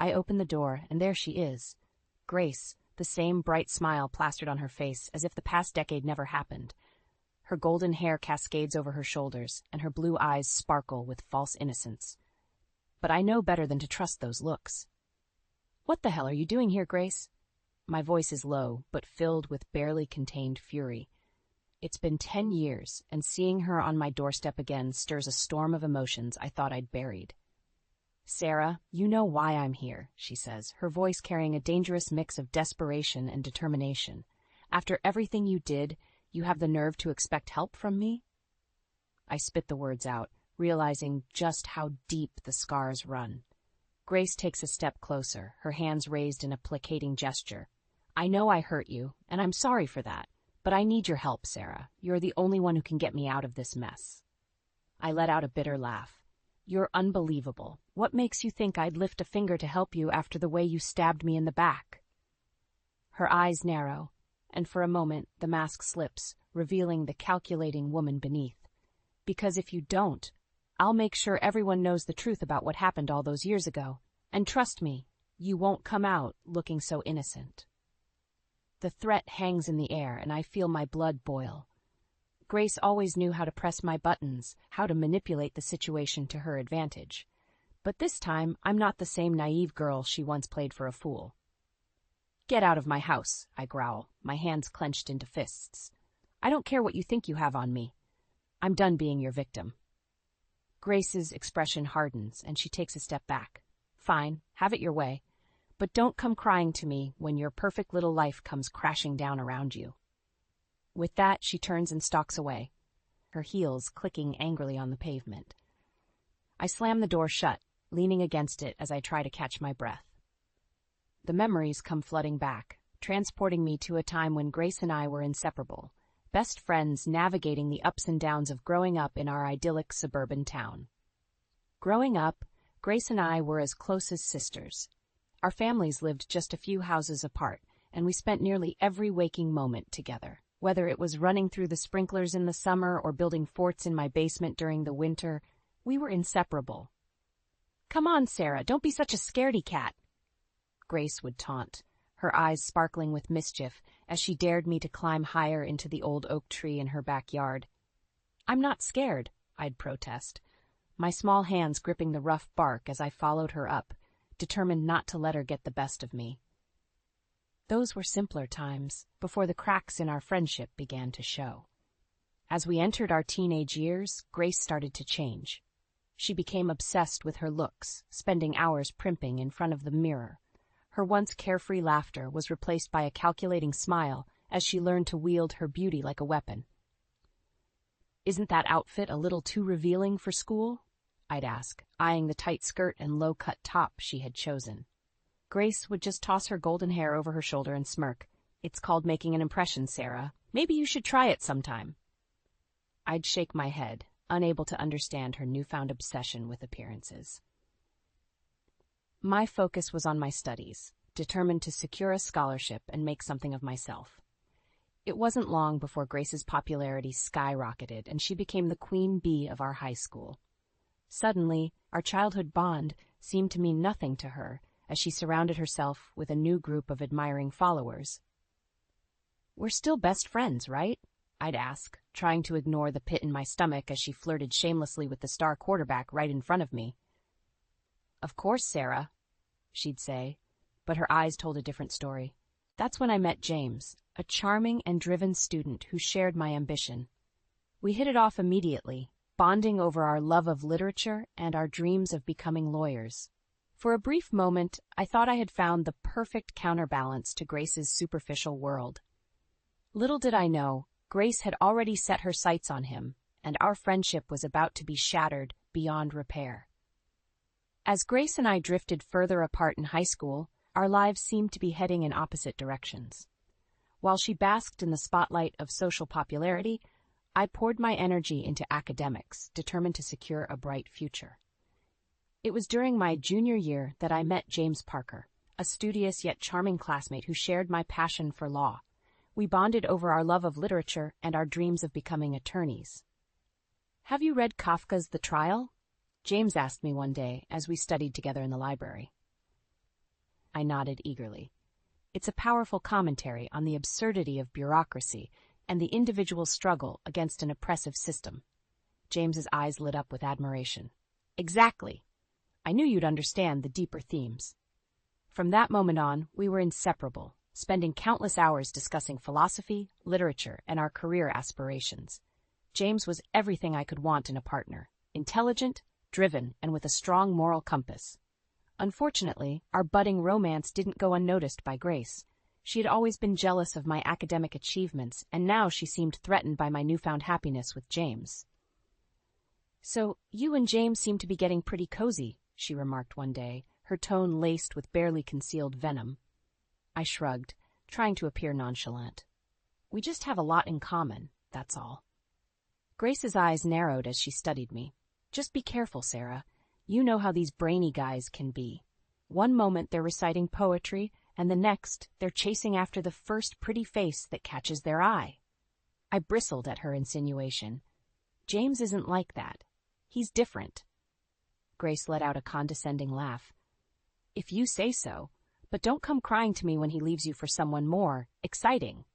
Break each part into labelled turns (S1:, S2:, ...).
S1: I open the door, and there she is. Grace, the same bright smile plastered on her face as if the past decade never happened. Her golden hair cascades over her shoulders, and her blue eyes sparkle with false innocence. But I know better than to trust those looks. "What the hell are you doing here, Grace?" My voice is low, but filled with barely contained fury. It's been 10 years, and seeing her on my doorstep again stirs a storm of emotions I thought I'd buried. "Sarah, you know why I'm here," she says, her voice carrying a dangerous mix of desperation and determination. "After everything you did, you have the nerve to expect help from me?" I spit the words out, realizing just how deep the scars run. Grace takes a step closer, her hands raised in a placating gesture. "I know I hurt you, and I'm sorry for that, but I need your help, Sarah. You're the only one who can get me out of this mess." I let out a bitter laugh. "You're unbelievable. What makes you think I'd lift a finger to help you after the way you stabbed me in the back?" Her eyes narrow, and for a moment the mask slips, revealing the calculating woman beneath. "Because if you don't, I'll make sure everyone knows the truth about what happened all those years ago. And trust me, you won't come out looking so innocent." The threat hangs in the air, and I feel my blood boil. Grace always knew how to press my buttons, how to manipulate the situation to her advantage. But this time, I'm not the same naive girl she once played for a fool. "Get out of my house," I growl, my hands clenched into fists. "I don't care what you think you have on me. I'm done being your victim." Grace's expression hardens, and she takes a step back. "Fine, have it your way. But don't come crying to me when your perfect little life comes crashing down around you." With that, she turns and stalks away, her heels clicking angrily on the pavement. I slam the door shut, leaning against it as I try to catch my breath. The memories come flooding back, transporting me to a time when Grace and I were inseparable, best friends navigating the ups and downs of growing up in our idyllic suburban town. Growing up, Grace and I were as close as sisters. Our families lived just a few houses apart, and we spent nearly every waking moment together. Whether it was running through the sprinklers in the summer or building forts in my basement during the winter, we were inseparable. "Come on, Sarah, don't be such a scaredy cat," Grace would taunt, her eyes sparkling with mischief as she dared me to climb higher into the old oak tree in her backyard. "I'm not scared," I'd protest, my small hands gripping the rough bark as I followed her up, determined not to let her get the best of me. Those were simpler times, before the cracks in our friendship began to show. As we entered our teenage years, Grace started to change. She became obsessed with her looks, spending hours primping in front of the mirror. Her once carefree laughter was replaced by a calculating smile as she learned to wield her beauty like a weapon. "Isn't that outfit a little too revealing for school?" I'd ask, eyeing the tight skirt and low-cut top she had chosen. Grace would just toss her golden hair over her shoulder and smirk. "It's called making an impression, Sarah. Maybe you should try it sometime." I'd shake my head, unable to understand her newfound obsession with appearances. My focus was on my studies, determined to secure a scholarship and make something of myself. It wasn't long before Grace's popularity skyrocketed and she became the queen bee of our high school. Suddenly, our childhood bond seemed to mean nothing to her as she surrounded herself with a new group of admiring followers. "We're still best friends, right?" I'd ask, trying to ignore the pit in my stomach as she flirted shamelessly with the star quarterback right in front of me. "Of course, Sarah," she'd say, but her eyes told a different story. That's when I met James, a charming and driven student who shared my ambition. We hit it off immediately, bonding over our love of literature and our dreams of becoming lawyers. For a brief moment, I thought I had found the perfect counterbalance to Grace's superficial world. Little did I know, Grace had already set her sights on him, and our friendship was about to be shattered beyond repair. As Grace and I drifted further apart in high school, our lives seemed to be heading in opposite directions. While she basked in the spotlight of social popularity, I poured my energy into academics, determined to secure a bright future. It was during my junior year that I met James Parker, a studious yet charming classmate who shared my passion for law. We bonded over our love of literature and our dreams of becoming attorneys. "Have you read Kafka's The Trial?" James asked me one day as we studied together in the library. I nodded eagerly. It's a powerful commentary on the absurdity of bureaucracy and the individual struggle against an oppressive system. James's eyes lit up with admiration. Exactly. I knew you'd understand the deeper themes. From that moment on, we were inseparable, spending countless hours discussing philosophy, literature, and our career aspirations. James was everything I could want in a partner: intelligent, driven, and with a strong moral compass. Unfortunately, our budding romance didn't go unnoticed by Grace. She had always been jealous of my academic achievements, and now she seemed threatened by my newfound happiness with James. "So, you and James seem to be getting pretty cozy," she remarked one day, her tone laced with barely concealed venom. I shrugged, trying to appear nonchalant. "We just have a lot in common, that's all." Grace's eyes narrowed as she studied me. "Just be careful, Sarah. You know how these brainy guys can be. One moment they're reciting poetry, and the next they're chasing after the first pretty face that catches their eye." I bristled at her insinuation. "James isn't like that. He's different." Grace let out a condescending laugh. "If you say so, but don't come crying to me when he leaves you for someone more exciting."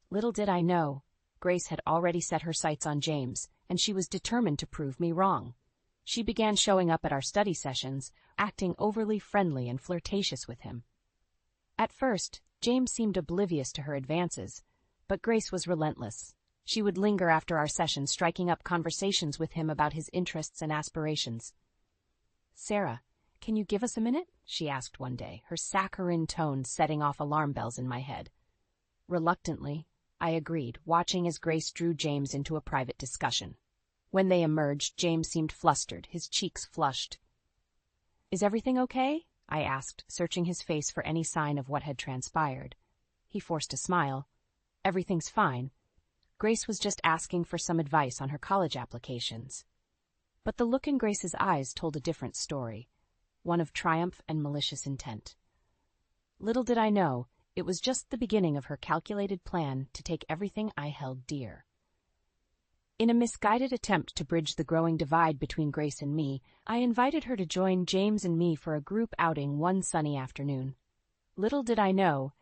S1: Little did I know, Grace had already set her sights on James, and she was determined to prove me wrong. She began showing up at our study sessions, acting overly friendly and flirtatious with him. At first, James seemed oblivious to her advances, but Grace was relentless. She would linger after our session, striking up conversations with him about his interests and aspirations. "Sarah, can you give us a minute?" she asked one day, her saccharine tone setting off alarm bells in my head. Reluctantly, I agreed, watching as Grace drew James into a private discussion. When they emerged, James seemed flustered, his cheeks flushed. "Is everything okay?" I asked, searching his face for any sign of what had transpired. He forced a smile. "Everything's fine. Grace was just asking for some advice on her college applications." But the look in Grace's eyes told a different story, one of triumph and malicious intent. Little did I know, it was just the beginning of her calculated plan to take everything I held dear. In a misguided attempt to bridge the growing divide between Grace and me, I invited her to join James and me for a group outing one sunny afternoon. Little did I know,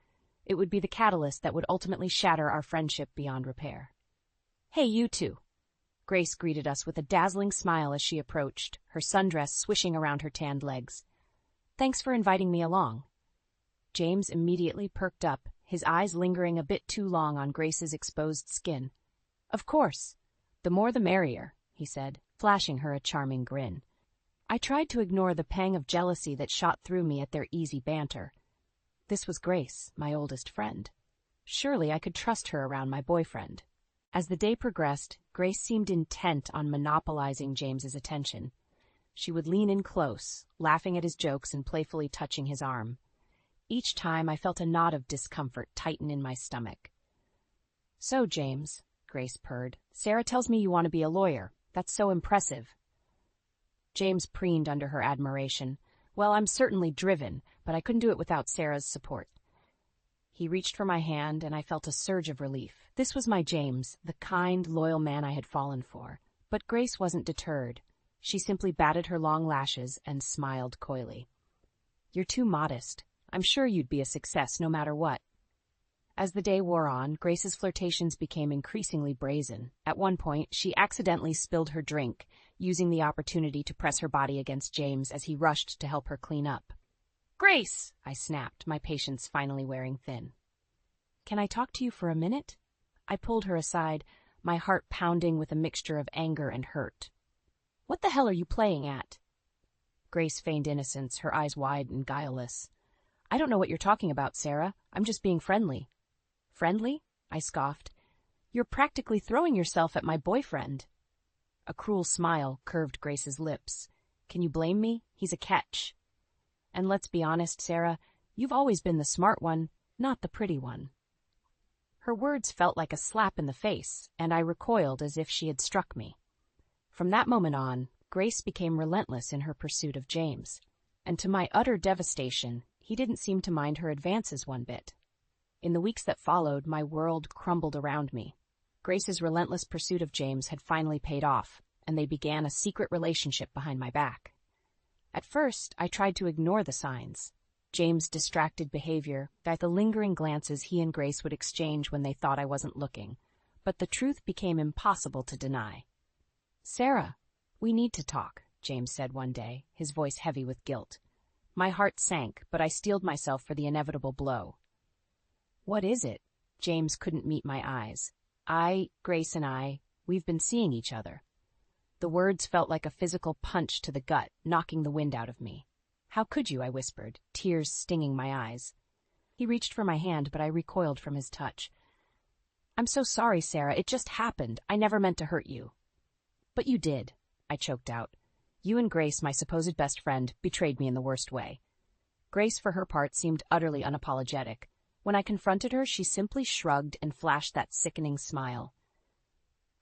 S1: it would be the catalyst that would ultimately shatter our friendship beyond repair. "Hey, you two!" Grace greeted us with a dazzling smile as she approached, her sundress swishing around her tanned legs. "Thanks for inviting me along." James immediately perked up, his eyes lingering a bit too long on Grace's exposed skin. "Of course. The more the merrier," he said, flashing her a charming grin. I tried to ignore the pang of jealousy that shot through me at their easy banter. This was Grace, my oldest friend. Surely I could trust her around my boyfriend. As the day progressed, Grace seemed intent on monopolizing James's attention. She would lean in close, laughing at his jokes and playfully touching his arm. Each time I felt a knot of discomfort tighten in my stomach. "So, James," Grace purred, "Sarah tells me you want to be a lawyer. That's so impressive." James preened under her admiration. "Well, I'm certainly driven, but I couldn't do it without Sarah's support." He reached for my hand, and I felt a surge of relief. This was my James, the kind, loyal man I had fallen for. But Grace wasn't deterred. She simply batted her long lashes and smiled coyly. "You're too modest. I'm sure you'd be a success no matter what." As the day wore on, Grace's flirtations became increasingly brazen. At one point, she accidentally spilled her drink, using the opportunity to press her body against James as he rushed to help her clean up. "Grace!" I snapped, my patience finally wearing thin. "Can I talk to you for a minute?" I pulled her aside, my heart pounding with a mixture of anger and hurt. "What the hell are you playing at?" Grace feigned innocence, her eyes wide and guileless. "I don't know what you're talking about, Sarah. I'm just being friendly." "Friendly?" I scoffed. "You're practically throwing yourself at my boyfriend." A cruel smile curved Grace's lips. "Can you blame me? He's a catch. And let's be honest, Sarah, you've always been the smart one, not the pretty one." Her words felt like a slap in the face, and I recoiled as if she had struck me. From that moment on, Grace became relentless in her pursuit of James, and to my utter devastation, he didn't seem to mind her advances one bit. In the weeks that followed, my world crumbled around me. Grace's relentless pursuit of James had finally paid off, and they began a secret relationship behind my back. At first, I tried to ignore the signs. James' distracted behavior, by the lingering glances he and Grace would exchange when they thought I wasn't looking. But the truth became impossible to deny. "Sarah, we need to talk," James said one day, his voice heavy with guilt. My heart sank, but I steeled myself for the inevitable blow. "What is it?" James couldn't meet my eyes. Grace and I, we've been seeing each other." The words felt like a physical punch to the gut, knocking the wind out of me. "How could you?" I whispered, tears stinging my eyes. He reached for my hand, but I recoiled from his touch. "I'm so sorry, Sarah. It just happened. I never meant to hurt you." "But you did," I choked out. "You and Grace, my supposed best friend, betrayed me in the worst way." Grace, for her part, seemed utterly unapologetic. When I confronted her, she simply shrugged and flashed that sickening smile.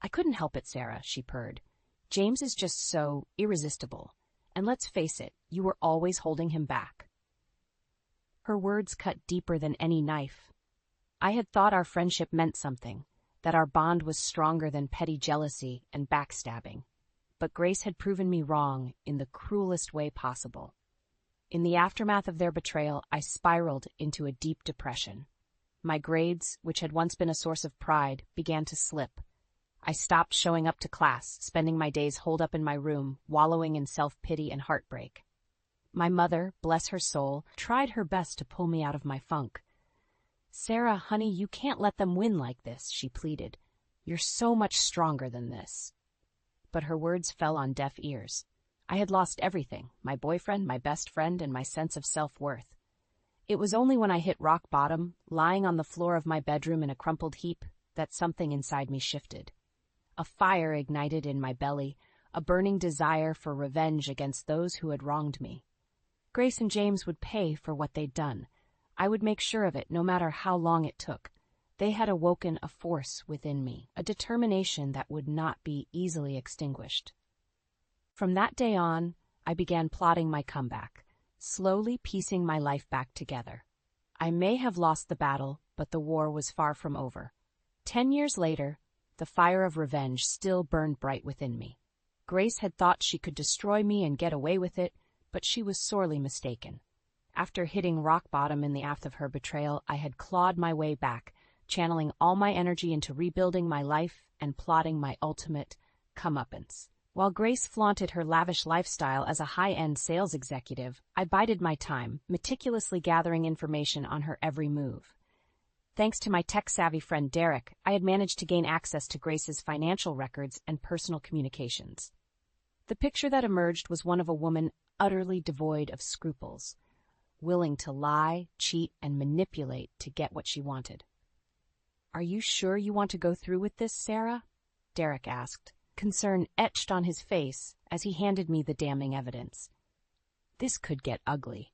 S1: "I couldn't help it, Sarah," she purred. "James is just so irresistible. And let's face it, you were always holding him back." Her words cut deeper than any knife. I had thought our friendship meant something, that our bond was stronger than petty jealousy and backstabbing. But Grace had proven me wrong in the cruelest way possible. In the aftermath of their betrayal, I spiraled into a deep depression. My grades, which had once been a source of pride, began to slip. I stopped showing up to class, spending my days holed up in my room, wallowing in self-pity and heartbreak. My mother, bless her soul, tried her best to pull me out of my funk. "Sarah, honey, you can't let them win like this," she pleaded. "You're so much stronger than this." But her words fell on deaf ears. I had lost everything, my boyfriend, my best friend, and my sense of self-worth. It was only when I hit rock bottom, lying on the floor of my bedroom in a crumpled heap, that something inside me shifted. A fire ignited in my belly, a burning desire for revenge against those who had wronged me. Grace and James would pay for what they'd done. I would make sure of it, no matter how long it took. They had awoken a force within me, a determination that would not be easily extinguished. From that day on, I began plotting my comeback, slowly piecing my life back together. I may have lost the battle, but the war was far from over. 10 years later, the fire of revenge still burned bright within me. Grace had thought she could destroy me and get away with it, but she was sorely mistaken. After hitting rock bottom in the aftermath of her betrayal, I had clawed my way back, channeling all my energy into rebuilding my life and plotting my ultimate comeuppance. While Grace flaunted her lavish lifestyle as a high-end sales executive, I bided my time, meticulously gathering information on her every move. Thanks to my tech-savvy friend Derek, I had managed to gain access to Grace's financial records and personal communications. The picture that emerged was one of a woman utterly devoid of scruples, willing to lie, cheat, and manipulate to get what she wanted. "Are you sure you want to go through with this, Sarah?" Derek asked, concern etched on his face as he handed me the damning evidence. This could get ugly.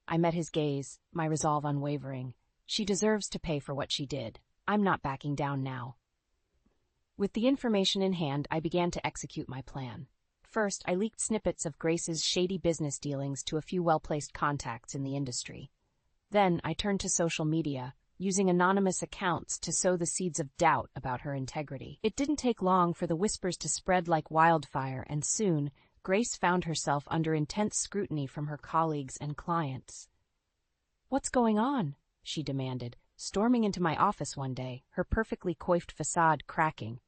S1: I met his gaze, my resolve unwavering. She deserves to pay for what she did. I'm not backing down now. With the information in hand, I began to execute my plan. First, I leaked snippets of Grace's shady business dealings to a few well-placed contacts in the industry. Then, I turned to social media, using anonymous accounts to sow the seeds of doubt about her integrity. It didn't take long for the whispers to spread like wildfire, and soon, Grace found herself under intense scrutiny from her colleagues and clients. "What's going on?" she demanded, storming into my office one day, her perfectly coiffed facade cracking.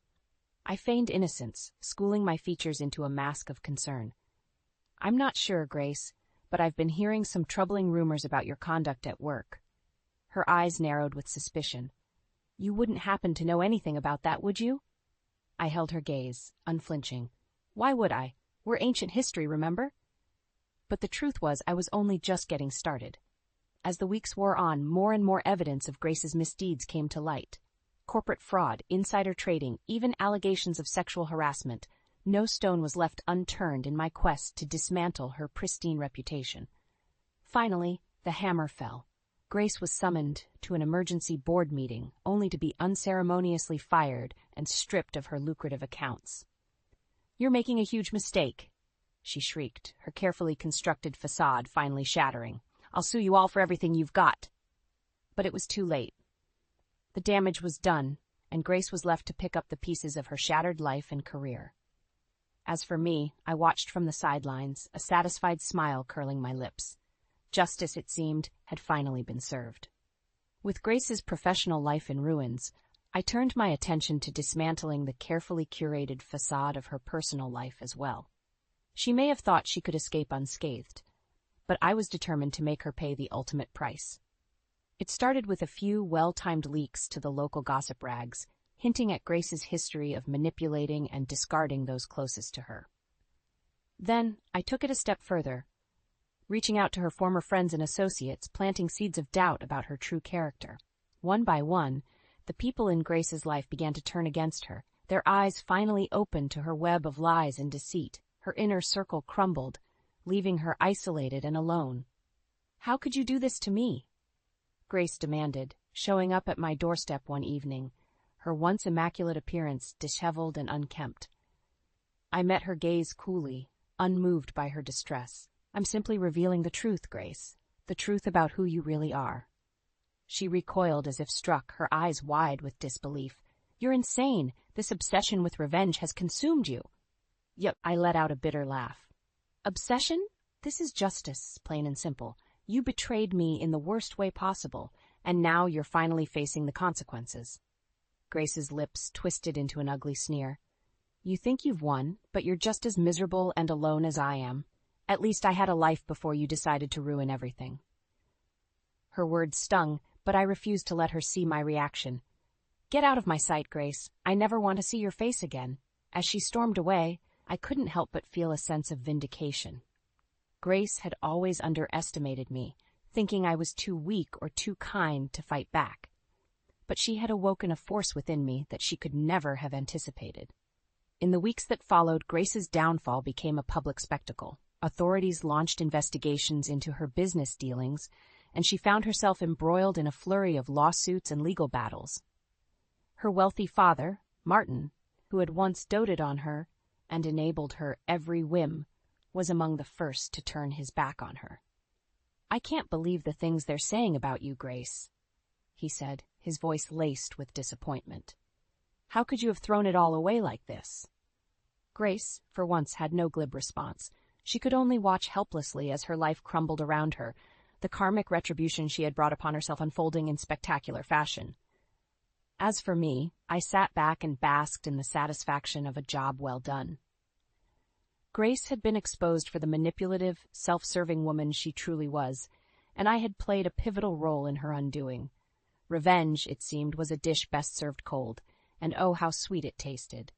S1: I feigned innocence, schooling my features into a mask of concern. "I'm not sure, Grace, but I've been hearing some troubling rumors about your conduct at work." Her eyes narrowed with suspicion. "You wouldn't happen to know anything about that, would you?" I held her gaze, unflinching. "Why would I? We're ancient history, remember?" But the truth was I was only just getting started. As the weeks wore on, more and more evidence of Grace's misdeeds came to light. Corporate fraud, insider trading, even allegations of sexual harassment. No stone was left unturned in my quest to dismantle her pristine reputation. Finally, the hammer fell. Grace was summoned to an emergency board meeting, only to be unceremoniously fired and stripped of her lucrative accounts. "You're making a huge mistake," she shrieked, her carefully constructed facade finally shattering. "I'll sue you all for everything you've got." But it was too late. The damage was done, and Grace was left to pick up the pieces of her shattered life and career. As for me, I watched from the sidelines, a satisfied smile curling my lips. Justice, it seemed, had finally been served. With Grace's professional life in ruins, I turned my attention to dismantling the carefully curated facade of her personal life as well. She may have thought she could escape unscathed, but I was determined to make her pay the ultimate price. It started with a few well-timed leaks to the local gossip rags, hinting at Grace's history of manipulating and discarding those closest to her. Then, I took it a step further, reaching out to her former friends and associates, planting seeds of doubt about her true character. One by one, the people in Grace's life began to turn against her, their eyes finally opened to her web of lies and deceit. Her inner circle crumbled, leaving her isolated and alone. "How could you do this to me?" Grace demanded, showing up at my doorstep one evening, her once immaculate appearance disheveled and unkempt. I met her gaze coolly, unmoved by her distress. "I'm simply revealing the truth, Grace, the truth about who you really are." She recoiled as if struck, her eyes wide with disbelief. "You're insane. This obsession with revenge has consumed you." Yep, I let out a bitter laugh. "Obsession? This is justice, plain and simple. You betrayed me in the worst way possible, and now you're finally facing the consequences." Grace's lips twisted into an ugly sneer. "You think you've won, but you're just as miserable and alone as I am. At least I had a life before you decided to ruin everything." Her words stung, but I refused to let her see my reaction. "Get out of my sight, Grace. I never want to see your face again." As she stormed away, I couldn't help but feel a sense of vindication. Grace had always underestimated me, thinking I was too weak or too kind to fight back. But she had awoken a force within me that she could never have anticipated. In the weeks that followed, Grace's downfall became a public spectacle. Authorities launched investigations into her business dealings, and she found herself embroiled in a flurry of lawsuits and legal battles. Her wealthy father, Martin, who had once doted on her and enabled her every whim, was among the first to turn his back on her. "I can't believe the things they're saying about you, Grace," he said, his voice laced with disappointment. "How could you have thrown it all away like this?" Grace, for once, had no glib response. She could only watch helplessly as her life crumbled around her, the karmic retribution she had brought upon herself unfolding in spectacular fashion. As for me, I sat back and basked in the satisfaction of a job well done. Grace had been exposed for the manipulative, self-serving woman she truly was, and I had played a pivotal role in her undoing. Revenge, it seemed, was a dish best served cold, and oh, how sweet it tasted.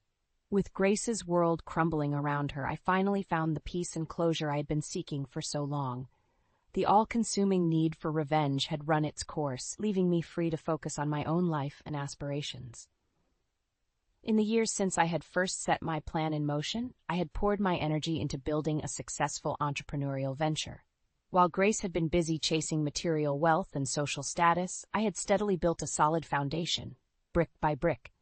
S1: With Grace's world crumbling around her, I finally found the peace and closure I had been seeking for so long. The all-consuming need for revenge had run its course, leaving me free to focus on my own life and aspirations. In the years since I had first set my plan in motion, I had poured my energy into building a successful entrepreneurial venture. While Grace had been busy chasing material wealth and social status, I had steadily built a solid foundation, brick by brick.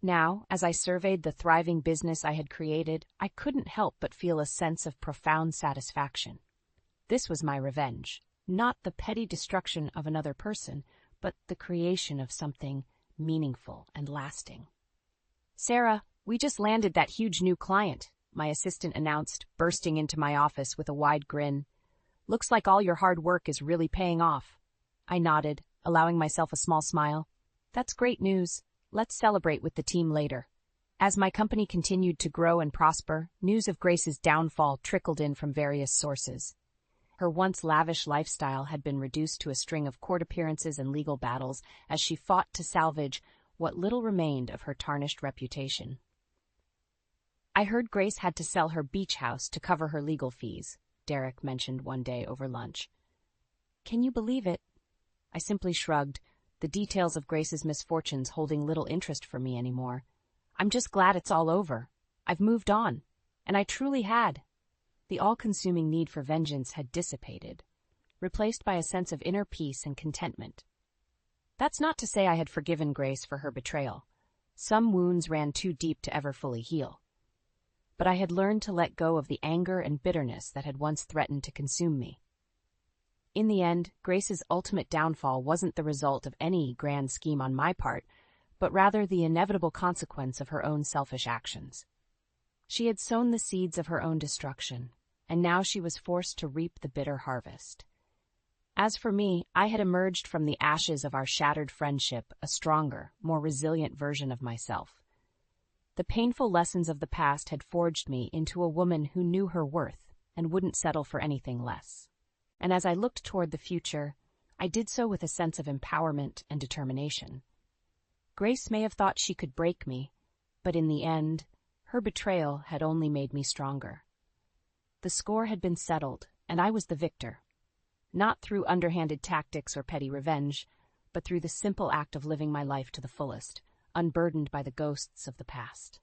S1: Now, as I surveyed the thriving business I had created, I couldn't help but feel a sense of profound satisfaction. This was my revenge, not the petty destruction of another person, but the creation of something meaningful and lasting. "Sarah, we just landed that huge new client," my assistant announced, bursting into my office with a wide grin. "Looks like all your hard work is really paying off." I nodded, allowing myself a small smile. "That's great news. Let's celebrate with the team later." As my company continued to grow and prosper, news of Grace's downfall trickled in from various sources. Her once lavish lifestyle had been reduced to a string of court appearances and legal battles as she fought to salvage what little remained of her tarnished reputation. "I heard Grace had to sell her beach house to cover her legal fees," Derek mentioned one day over lunch. "Can you believe it?" I simply shrugged, the details of Grace's misfortunes holding little interest for me anymore. "I'm just glad it's all over. I've moved on." And I truly had. The all-consuming need for vengeance had dissipated, replaced by a sense of inner peace and contentment. That's not to say I had forgiven Grace for her betrayal. Some wounds ran too deep to ever fully heal. But I had learned to let go of the anger and bitterness that had once threatened to consume me. In the end, Grace's ultimate downfall wasn't the result of any grand scheme on my part, but rather the inevitable consequence of her own selfish actions. She had sown the seeds of her own destruction, and now she was forced to reap the bitter harvest. As for me, I had emerged from the ashes of our shattered friendship a stronger, more resilient version of myself. The painful lessons of the past had forged me into a woman who knew her worth and wouldn't settle for anything less. And as I looked toward the future, I did so with a sense of empowerment and determination. Grace may have thought she could break me, but in the end, her betrayal had only made me stronger. The score had been settled, and I was the victor. Not through underhanded tactics or petty revenge, but through the simple act of living my life to the fullest, unburdened by the ghosts of the past.